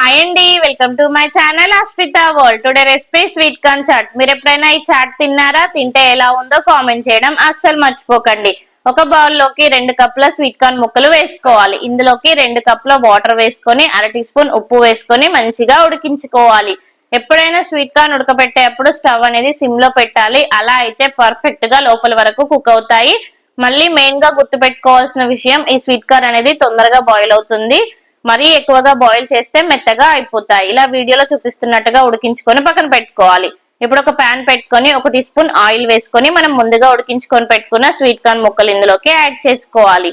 Hi అండి, welcome to my channel Asmita world. Today recipe sweet corn chaat. మీరు ఎప్పుడైనా ఈ చాట్ తిన్నారా? తింటే ఎలా ఉందో కామెంట్ చేయడం అస్సలు మర్చిపోకండి. ఒక బౌల్ లోకి 2 కప్పుల స్వీట్ కార్న్ ముక్కలు వేసుకోవాలి. ఇందులోకి 2 కప్పుల వాటర్ వేసుకొని 1/2 టీ స్పూన్ ఉప్పు వేసుకొని మంచిగా ఉడికించుకోవాలి. ఎప్పుడైనా స్వీట్ కార్న్ ఉడకబెట్టేటప్పుడు స్టవ్ అనేది సిమ్ లో పెట్టాలి. అలా అయితే పర్ఫెక్ట్ గా లోపల వరకు కుక్ అవుతాయి. మళ్ళీ మెయిన్ గా గుర్తు పెట్టుకోవాల్సిన విషయం, ఈ స్వీట్ కార్న్ అనేది తొందరగా బాయిల్ అవుతుంది. మరీ ఎక్కువగా బాయిల్ చేస్తే మెత్తగా అయిపోతాయి. ఇలా వీడియోలో చూపిస్తున్నట్టుగా ఉడికించుకొని పక్కన పెట్టుకోవాలి. ఇప్పుడు ఒక ప్యాన్ పెట్టుకొని 1 టీ స్పూన్ ఆయిల్ వేసుకొని మనం ముందుగా ఉడికించుకొని పెట్టుకున్న స్వీట్ కార్న్ ముక్కలు ఇందులోకి యాడ్ చేసుకోవాలి.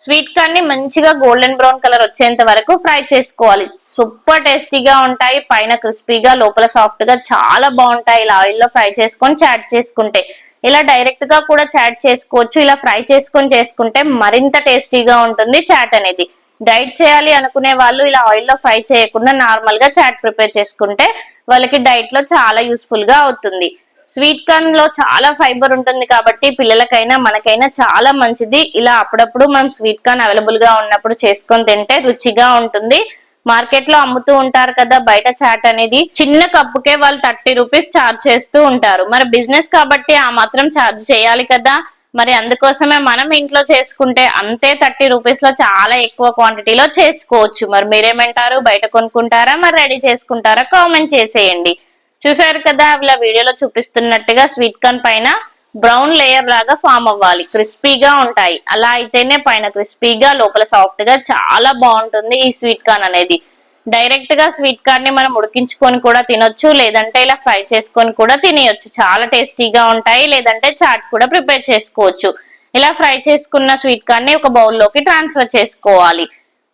స్వీట్ కార్న్ ని మంచిగా గోల్డెన్ బ్రౌన్ కలర్ వచ్చేంత వరకు ఫ్రై చేసుకోవాలి. సూపర్ టేస్టీగా ఉంటాయి. పైన క్రిస్పీగా, లోపల సాఫ్ట్ గా చాలా బాగుంటాయి. ఇలా ఆయిల్ లో ఫ్రై చేసుకొని చాట్ చేసుకుంటే. ఇలా డైరెక్ట్ గా కూడా చాట్ చేసుకోవచ్చు. ఇలా ఫ్రై చేసుకొని చేసుకుంటే మరింత టేస్టీగా ఉంటుంది చాట్ అనేది. డైట్ చేయాలి అనుకునే వాళ్ళు ఇలా ఆయిల్ లో ఫ్రై చేయకుండా నార్మల్ గా చాట్ ప్రిపేర్ చేసుకుంటే వాళ్ళకి డైట్ లో చాలా యూస్ఫుల్ గా అవుతుంది. స్వీట్ కార్న్ లో చాలా ఫైబర్ ఉంటుంది కాబట్టి పిల్లలకైనా మనకైనా చాలా మంచిది. ఇలా అప్పుడప్పుడు మనం స్వీట్ కార్న్ అవైలబుల్ గా ఉన్నప్పుడు చేసుకొని తింటే రుచిగా ఉంటుంది. మార్కెట్ లో అమ్ముతూ ఉంటారు కదా బయట చాట్ అనేది, చిన్న కప్పుకే వాళ్ళు 30 రూపీస్ ఛార్జ్ చేస్తూ ఉంటారు. మరి బిజినెస్ కాబట్టి ఆ మాత్రం ఛార్జ్ చేయాలి కదా. మరి అందుకోసమే మనం ఇంట్లో చేసుకుంటే అంతే 30 రూపీస్ లో చాలా ఎక్కువ క్వాంటిటీలో చేసుకోవచ్చు. మరి మీరేమంటారు? బయట కొనుక్కుంటారా, మరి రెడీ చేసుకుంటారా? కామెంట్ చేసేయండి. చూసారు కదా, ఇలా వీడియోలో చూపిస్తున్నట్టుగా స్వీట్ కార్న్ పైన బ్రౌన్ లేయర్ లాగా ఫామ్ అవ్వాలి. క్రిస్పీగా ఉంటాయి. అలా అయితేనే పైన క్రిస్పీగా, లోపల సాఫ్ట్ గా చాలా బాగుంటుంది ఈ స్వీట్ కార్న్ అనేది. డైరెక్ట్ గా స్వీట్ కార్న్ ని మనం ఉడికించుకొని కూడా తినొచ్చు, లేదంటే ఇలా ఫ్రై చేసుకొని కూడా తినేయొచ్చు. చాలా టేస్టీగా ఉంటాయి. లేదంటే చాట్ కూడా ప్రిపేర్ చేసుకోవచ్చు. ఇలా ఫ్రై చేసుకున్న స్వీట్ కార్న్ ని ఒక బౌల్లోకి ట్రాన్స్ఫర్ చేసుకోవాలి.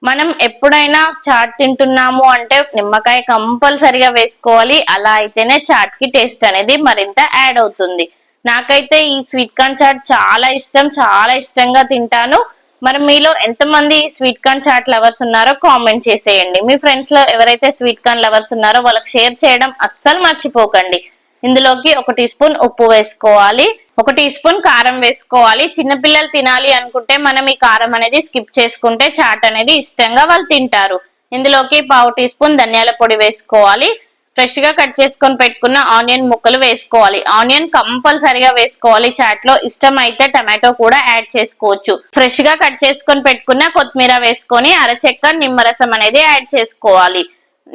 మనం ఎప్పుడైనా చాట్ తింటున్నాము అంటే నిమ్మకాయ కంపల్సరిగా వేసుకోవాలి. అలా అయితేనే చాట్ కి టేస్ట్ అనేది మరింత యాడ్ అవుతుంది. నాకైతే ఈ స్వీట్ కార్న్ చాట్ చాలా ఇష్టం, చాలా ఇష్టంగా తింటాను. మరి మీలో ఎంతమంది స్వీట్ కార్న్ చాట్ లవర్స్ ఉన్నారో కామెంట్ చేసేయండి. మీ ఫ్రెండ్స్ లో ఎవరైతే స్వీట్ కార్న్ లవర్స్ ఉన్నారో వాళ్ళకి షేర్ చేయడం అస్సలు మర్చిపోకండి. ఇందులోకి 1 టీ స్పూన్ ఉప్పు వేసుకోవాలి. 1 టీ స్పూన్ కారం వేసుకోవాలి. చిన్నపిల్లలు తినాలి అనుకుంటే మనం ఈ కారం అనేది స్కిప్ చేసుకుంటే చాట్ అనేది ఇష్టంగా వాళ్ళు తింటారు. ఇందులోకి 1/2 టీ స్పూన్ ధనియాల పొడి వేసుకోవాలి. ఫ్రెష్ గా కట్ చేసుకొని పెట్టుకున్న ఆనియన్ ముక్కలు వేసుకోవాలి. ఆనియన్ కంపల్సరిగా వేసుకోవాలి చాట్ లో. ఇష్టం అయితే టమాటో కూడా యాడ్ చేసుకోవచ్చు. ఫ్రెష్ గా కట్ చేసుకొని పెట్టుకున్న కొత్తిమీర వేసుకొని అరచెక్క నిమ్మరసం అనేది యాడ్ చేసుకోవాలి.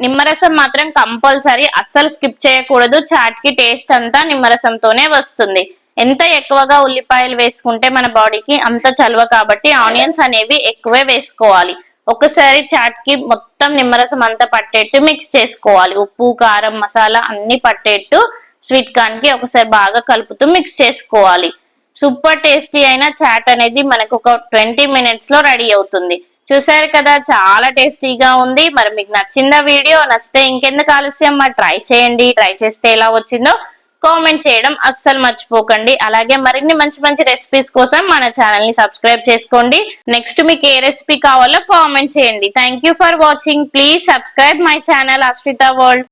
నిమ్మరసం మాత్రం కంపల్సరీ, అస్సలు స్కిప్ చేయకూడదు. చాట్ కి టేస్ట్ అంతా నిమ్మరసంతోనే వస్తుంది. ఎంత ఎక్కువగా ఉల్లిపాయలు వేసుకుంటే మన బాడీకి అంత చలువ కాబట్టి ఆనియన్స్ అనేవి ఎక్కువే వేసుకోవాలి. ఒకసారి చాట్ కి మొత్తం నిమ్మరసం అంతా పట్టేట్టు మిక్స్ చేసుకోవాలి. ఉప్పు, కారం, మసాలా అన్ని పట్టేట్టు స్వీట్ కార్న్ కి ఒకసారి బాగా కలుపుతూ మిక్స్ చేసుకోవాలి. సూపర్ టేస్టీ అయిన చాట్ అనేది మనకు ఒక 20 మినిట్స్ లో రెడీ అవుతుంది. చూసారు కదా, చాలా టేస్టీగా ఉంది. మరి మీకు నచ్చిందా వీడియో? నచ్చితే ఇంకెందుకు ఆలస్యం, మరి ట్రై చేయండి. ట్రై చేస్తే ఎలా వచ్చిందో కామెంట్ చేయడం అస్సలు మర్చిపోకండి. అలాగే మరిన్ని మంచి మంచి రెసిపీస్ కోసం మన ఛానల్ ని సబ్స్క్రైబ్ చేసుకోండి. నెక్స్ట్ మీకు ఏ రెసిపీ కావాలో కామెంట్ చేయండి. Thank you for watching. Please subscribe my channel Asmita world.